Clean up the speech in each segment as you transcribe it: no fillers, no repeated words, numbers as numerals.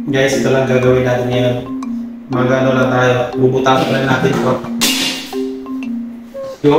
Guys, ito lang gagawin natin ngayon. Mag-ano lang tayo. Bubutasan lang natin ito. Go!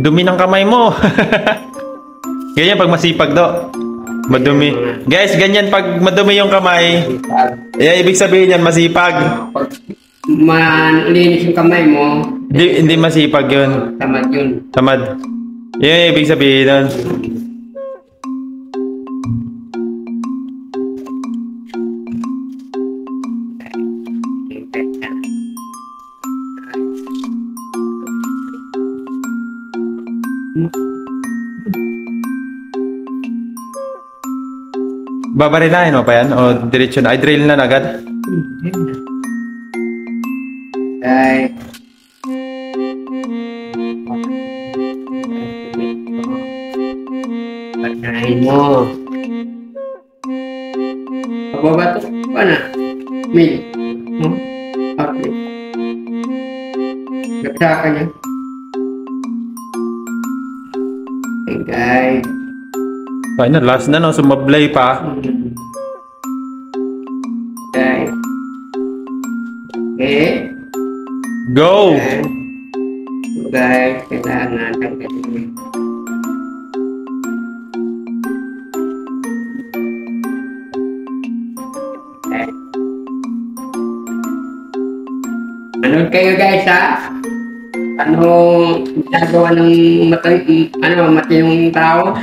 Dumi ng kamay mo. Ganyan pag masipag do. Madumi. Guys, ganyan pag madumi yung kamay. Ibig sabihin yan masipag. Pag malinis yung kamay mo, Hindi masipag yun. tamad yun. Tamad. Yan ibig sabihin nun. Babarinahin mo pa yan? O diretso na? Ay, drill na agad? Ay. Pagkain mo. Pagbabato pa na. Mil. Okay. Gapsa ka niya. Okay. Ay na, last na no, sumablay pa. Okay. Okay. Go! Okay. Kailangan natin kasi. Okay. Ano kayo guys ha? Ano ginagawa ng matinong tao?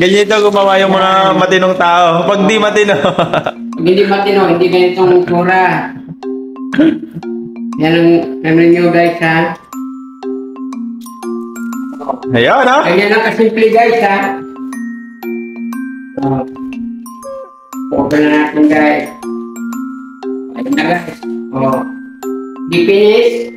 Ganyan ito gumawa yung mga matinong tao. Pag di matino. Pag hindi matino, hindi ganitong itsura. Yan ang namin nyo guys ha. Ayun no? Ganyan lang kasimple guys ha. Open na natin guys. Ayun na guys. Di finish.